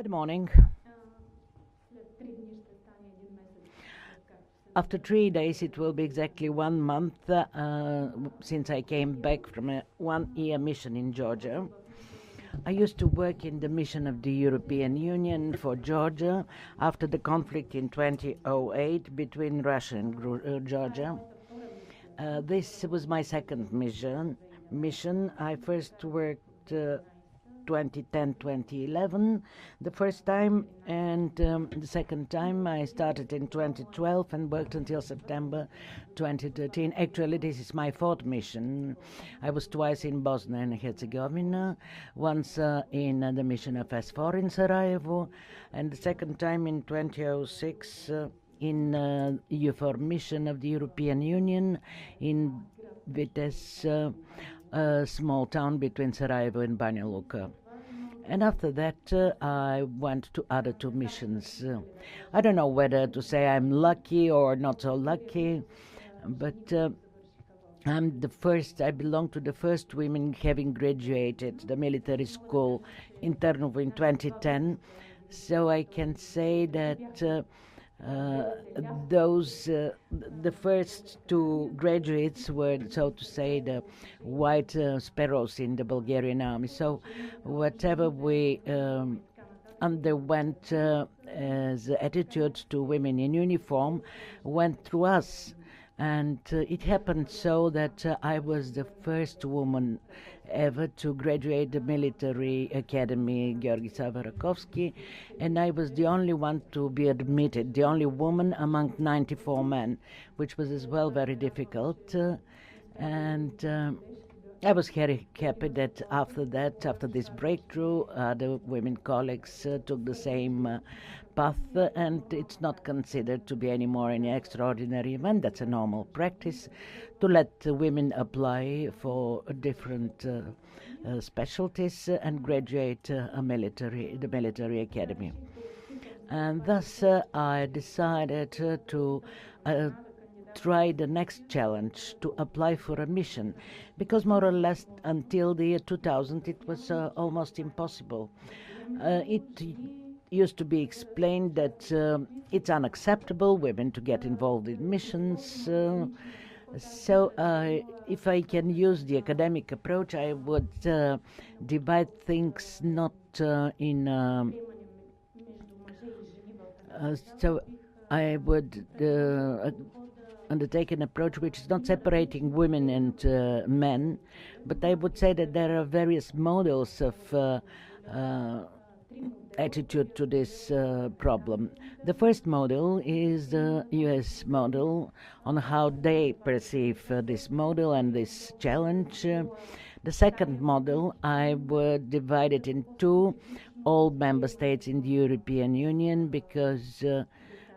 Good morning. After 3 days, it will be exactly 1 month since I came back from a 1 year mission in Georgia. I used to work in the mission of the European Union for Georgia after the conflict in 2008 between Russia and Georgia. This was my second mission. I first worked 2010, 2011, the first time, and the second time I started in 2012 and worked until September 2013. Actually, this is my fourth mission. I was twice in Bosnia and Herzegovina, once in the mission of S4 in Sarajevo, and the second time in 2006 in EUFOR mission of the European Union in Vitesse, a small town between Sarajevo and Banja Luka. And after that, I went to other two missions. I don't know whether to say I'm lucky or not so lucky, but I belong to the first women having graduated the military school in Trnovo in 2010. So I can say that the first two graduates were, so to say, the white sparrows in the Bulgarian army. So whatever we underwent as attitude to women in uniform went through us. And it happened so that I was the first woman ever to graduate the military academy, Rakovski, and I was the only one to be admitted, the only woman among 94 men, which was as well very difficult. I was very happy that after this breakthrough, the women colleagues took the same path, and it's not considered to be any more any extraordinary event. That's a normal practice to let women apply for different specialties and graduate the military academy. And thus I decided to try the next challenge, to apply for a mission, because more or less until the year 2000 it was almost impossible. It used to be explained that it's unacceptable women to get involved in missions. So if I can use the academic approach, I would divide things not so I would undertake an approach which is not separating women and men, but I would say that there are various models of attitude to this problem. The first model is the US model on how they perceive this model and this challenge. The second model, I would divide it in two, all member states in the European Union, because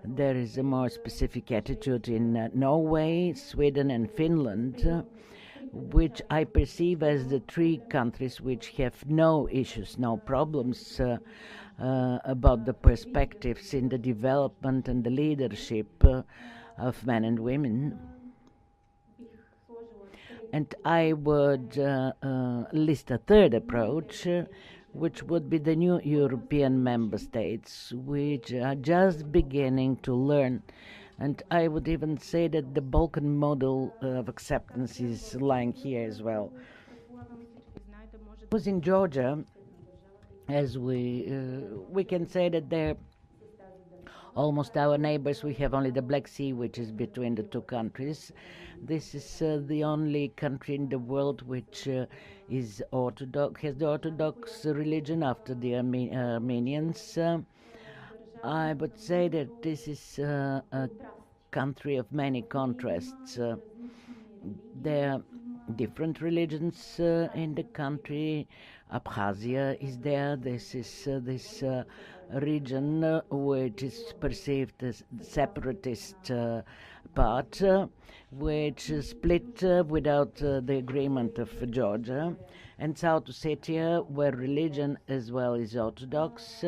there is a more specific attitude in Norway, Sweden and Finland, which I perceive as the three countries which have no issues, no problems about the perspectives in the development and the leadership of men and women. And I would list a third approach, which would be the new European member states, which are just beginning to learn. And I would even say that the Balkan model of acceptance is lying here as well. I was in Georgia, as we can say that they're almost our neighbors. We have only the Black Sea, which is between the two countries. This is the only country in the world which is Orthodox, has the Orthodox religion after the Armenians. I would say that this is a country of many contrasts. There are different religions in the country. Abkhazia is there. This is this region which is perceived as the separatist part, which is split without the agreement of Georgia, and South Ossetia, where religion as well is Orthodox.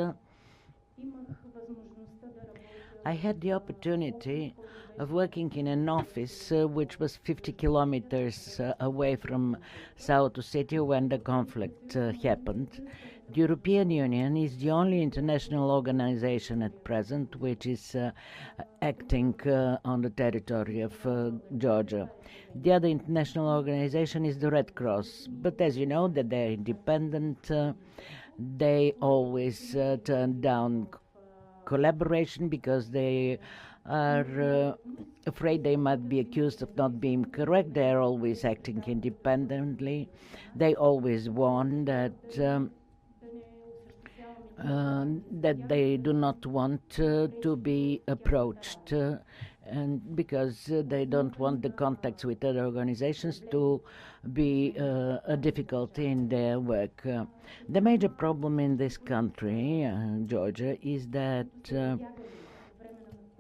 I had the opportunity of working in an office which was 50 kilometers away from South Ossetia when the conflict happened. The European Union is the only international organization at present which is acting on the territory of Georgia. The other international organization is the Red Cross, but as you know that they're independent, they always turn down collaboration because they are afraid they might be accused of not being correct. They are always acting independently. They always warn that they do not want to be approached, and because they don't want the contacts with other organizations to be a difficulty in their work. The major problem in this country, Georgia, is that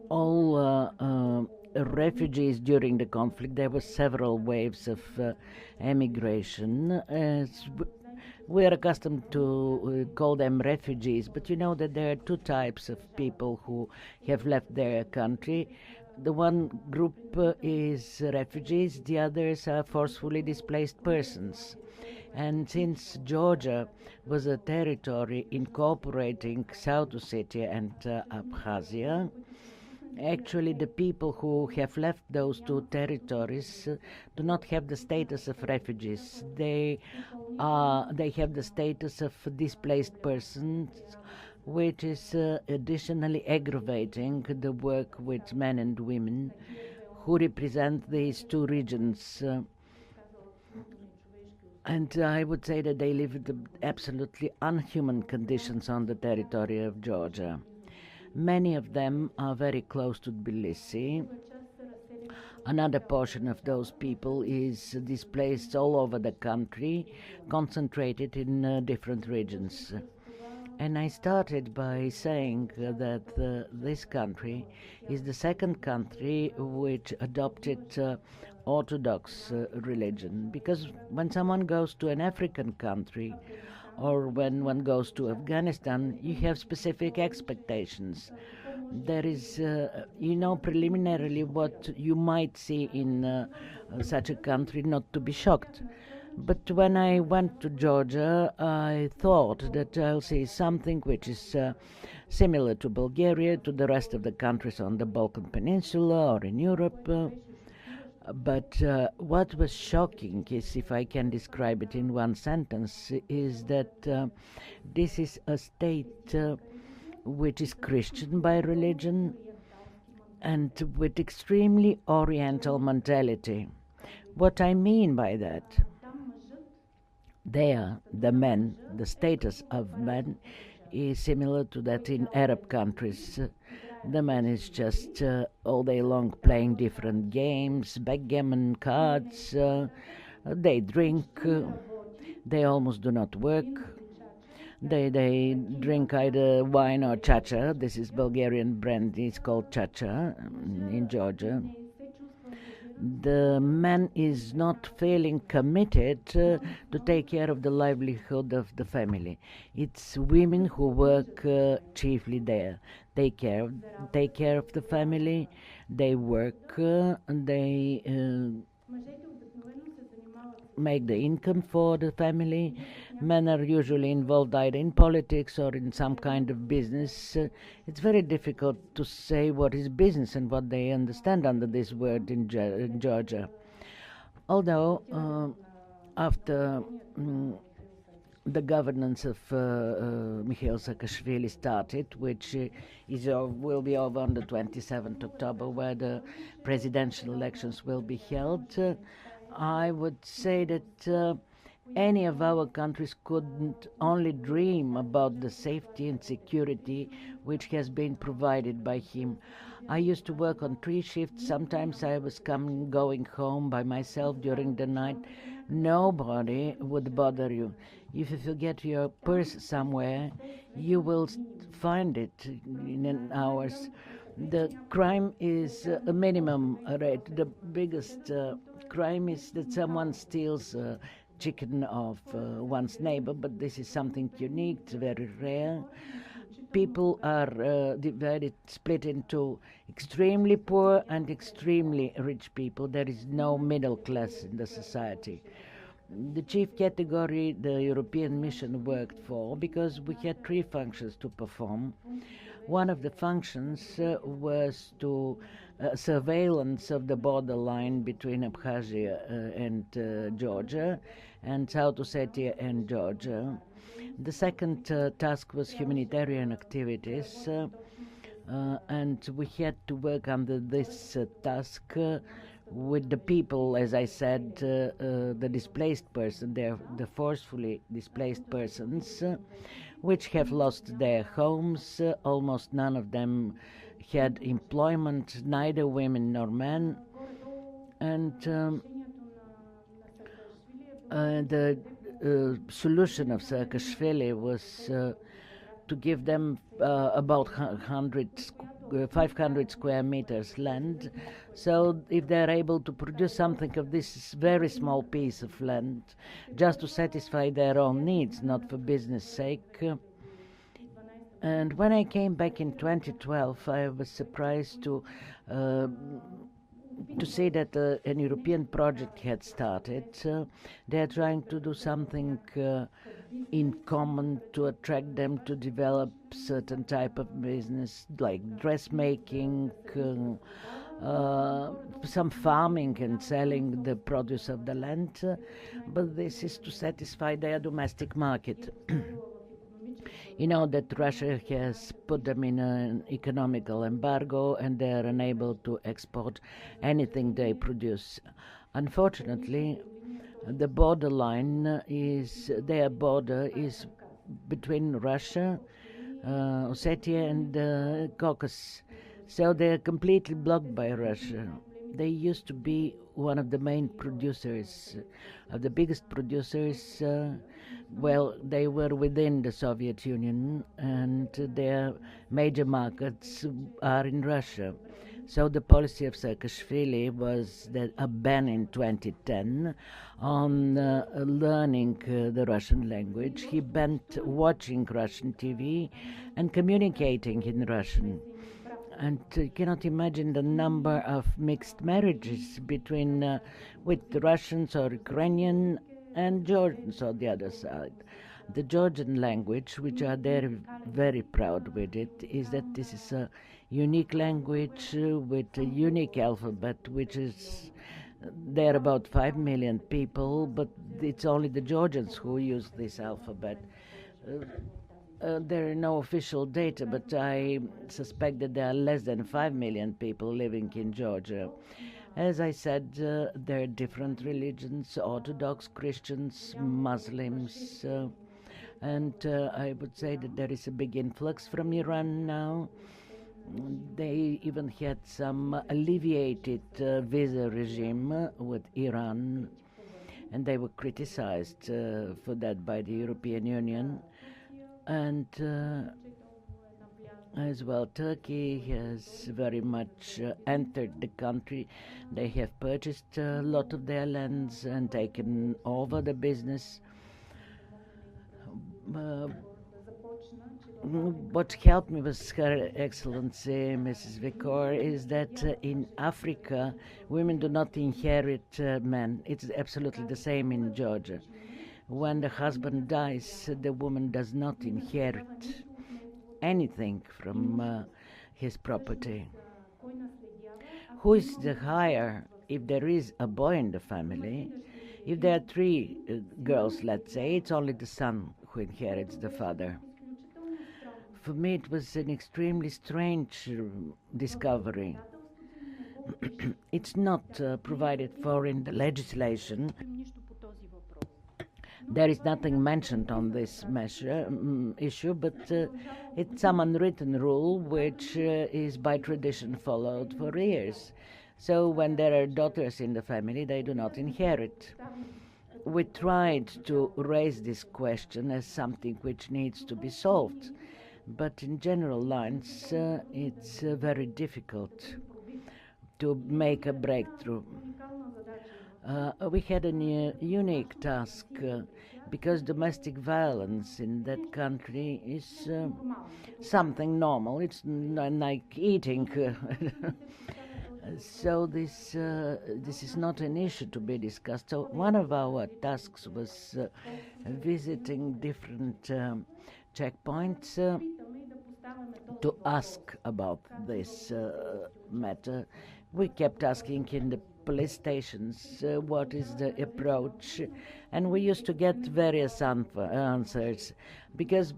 all refugees during the conflict, there were several waves of emigration. We are accustomed to call them refugees, but you know that there are two types of people who have left their country. The one group is refugees, the others are forcefully displaced persons. And since Georgia was a territory incorporating South Ossetia and Abkhazia, actually the people who have left those two territories do not have the status of refugees. They have the status of displaced persons, which is additionally aggravating the work with men and women who represent these two regions. And I would say that they live in absolutely unhuman conditions on the territory of Georgia. Many of them are very close to Tbilisi. Another portion of those people is displaced all over the country, concentrated in different regions. And I started by saying that this country is the second country which adopted Orthodox religion. Because when someone goes to an African country, or when one goes to Afghanistan, you have specific expectations. There is, preliminarily what you might see in such a country, not to be shocked. But when I went to Georgia, I thought that I'll see something which is similar to Bulgaria, to the rest of the countries on the Balkan Peninsula or in Europe. But what was shocking is, if I can describe it in one sentence, is that this is a state which is Christian by religion and with extremely Oriental mentality. What I mean by that, there, the men, the status of men is similar to that in Arab countries. The man is just all day long playing different games, backgammon, cards. They drink. They almost do not work. They drink either wine or chacha. This is Bulgarian brand. It's called chacha in Georgia. The man is not feeling committed to take care of the livelihood of the family. It's women who work chiefly there. They take care of the family, they work, they make the income for the family. Men are usually involved either in politics or in some kind of business. It's very difficult to say what is business and what they understand under this word in Georgia. Although after the governance of Mikhail Saakashvili started, which will be over on the 27th October, where the presidential elections will be held, I would say that any of our countries couldn't only dream about the safety and security which has been provided by him. I used to work on 3 shifts. Sometimes I was going home by myself during the night. Nobody would bother you. If you forget your purse somewhere, you will find it in an hours. The crime is a minimum rate. The biggest crime is that someone steals chicken of one's neighbor, but this is something unique, it's very rare. People are split into extremely poor and extremely rich people. There is no middle class in the society. The chief category the European mission worked for, because we had three functions to perform. One of the functions was to surveillance of the borderline between Abkhazia and Georgia, and South Ossetia and Georgia. The second task was humanitarian activities, and we had to work under this task with the people, as I said, the displaced person, the forcefully displaced persons, which have lost their homes. Almost none of them had employment, neither women nor men. And the solution of Saakashvili was to give them about 500 square meters land. So if they're able to produce something of this very small piece of land, just to satisfy their own needs, not for business sake. And when I came back in 2012, I was surprised to see that an European project had started. They are trying to do something in common to attract them to develop certain type of business, like dressmaking, some farming and selling the produce of the land, but this is to satisfy their domestic market. You know that Russia has put them in an economical embargo and they are unable to export anything they produce. Unfortunately, the borderline is, their border is between Russia, Ossetia and Caucasus. So they are completely blocked by Russia. They used to be one of the main producers, of the biggest producers. Well, they were within the Soviet Union, and their major markets are in Russia. So the policy of Saakashvili was that a ban in 2010 on learning the Russian language. He banned watching Russian TV and communicating in Russian. And you cannot imagine the number of mixed marriages between with Russians or Ukrainian and Georgians on the other side. The Georgian language, which are very, very proud with it, is that this is a unique language with a unique alphabet, which is, there are about 5 million people, but it's only the Georgians who use this alphabet. There are no official data, but I suspect that there are less than 5 million people living in Georgia. As I said, there are different religions: Orthodox, Christians, Muslims, and I would say that there is a big influx from Iran now. They even had some alleviated visa regime with Iran, and they were criticized for that by the European Union. And as well, Turkey has very much entered the country. They have purchased a lot of their lands and taken over the business. What helped me was Her Excellency Mrs. Vikor, is that in Africa women do not inherit men. It's absolutely the same in Georgia. When the husband dies, the woman does not inherit anything from his property. Who is the higher if there is a boy in the family? If there are three girls, let's say, it's only the son who inherits the father. For me, it was an extremely strange discovery. It's not provided for in the legislation. There is nothing mentioned on this issue, but it's some unwritten rule which is by tradition followed for years. So when there are daughters in the family, they do not inherit. We tried to raise this question as something which needs to be solved, but in general lines, it's very difficult to make a breakthrough. We had a unique task because domestic violence in that country is something normal. It's like eating. So this is not an issue to be discussed. So one of our tasks was visiting different checkpoints to ask about this matter. We kept asking in the police stations what is the approach, and we used to get various answers because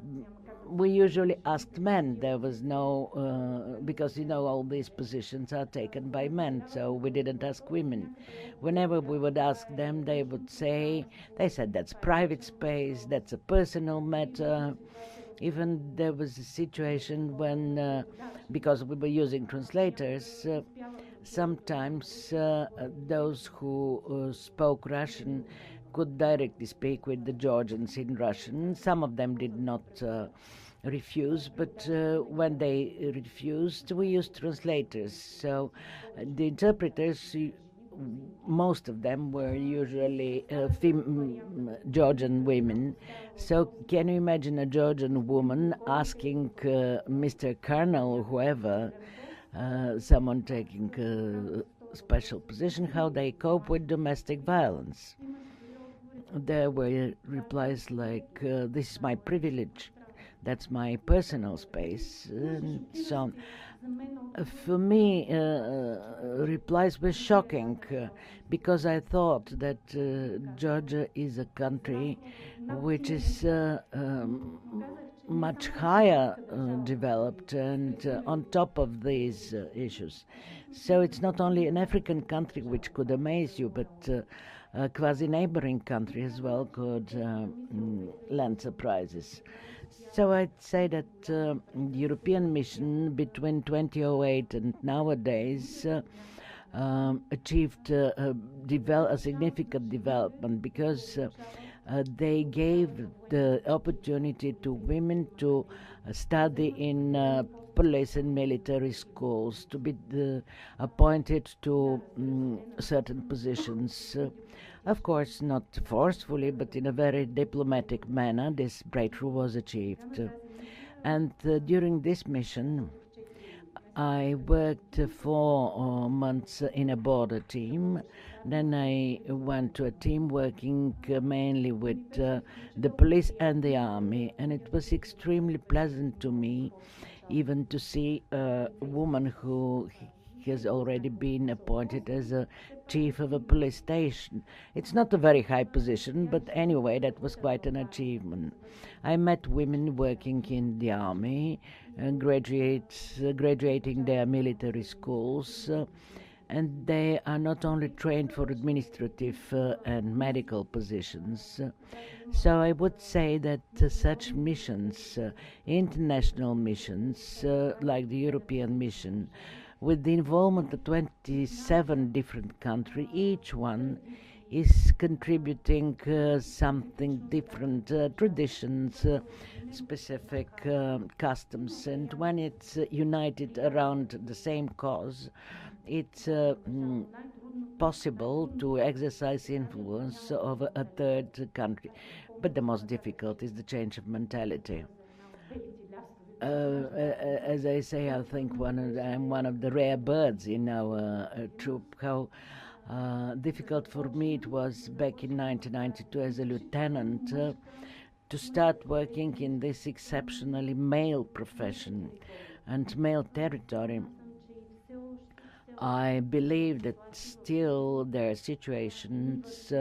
we usually asked men. There was no, because all these positions are taken by men, so we didn't ask women. Whenever we would ask them, they said that's private space, that's a personal matter. Even there was a situation when, because we were using translators, sometimes those who spoke Russian could directly speak with the Georgians in Russian. Some of them did not refuse, but when they refused, we used translators. So the interpreters, most of them were usually Georgian women. So can you imagine a Georgian woman asking Mr. Colonel, whoever, someone taking a special position, how they cope with domestic violence? There were replies like, this is my privilege, that's my personal space, and so on. For me, replies were shocking because I thought that Georgia is a country which is much higher developed and on top of these issues. So it's not only an African country which could amaze you, but a quasi-neighboring country as well could lend surprises. So I'd say that the European mission between 2008 and nowadays achieved a significant development because they gave the opportunity to women to study in police and military schools, to be appointed to certain positions. Of course, not forcefully, but in a very diplomatic manner, this breakthrough was achieved. And during this mission, I worked 4 months in a border team. Then I went to a team working mainly with the police and the army, and it was extremely pleasant to me even to see a woman who has already been appointed as a chief of a police station. It's not a very high position, but anyway, that was quite an achievement. I met women working in the army, graduating their military schools, and they are not only trained for administrative and medical positions. So I would say that such missions, international missions, like the European mission, with the involvement of 27 different countries, each one is contributing something different, traditions, specific customs, and when it's united around the same cause, it's possible to exercise influence over a third country. But the most difficult is the change of mentality. As I say, I think I'm one of the rare birds in our troop. How difficult for me it was back in 1992 as a lieutenant to start working in this exceptionally male profession and male territory. I believe that still there are situations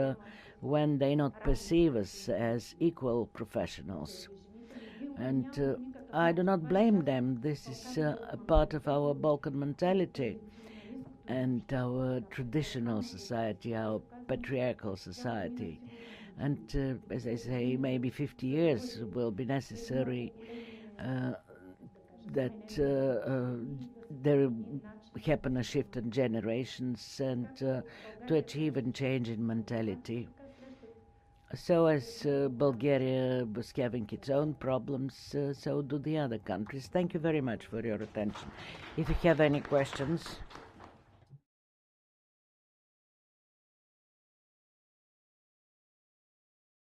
when they not perceive us as equal professionals. And I do not blame them. This is a part of our Balkan mentality and our traditional society, our patriarchal society. And as I say, maybe 50 years will be necessary that there happen a shift in generations and to achieve a change in mentality. So as Bulgaria was having its own problems, so do the other countries. Thank you very much for your attention. If you have any questions.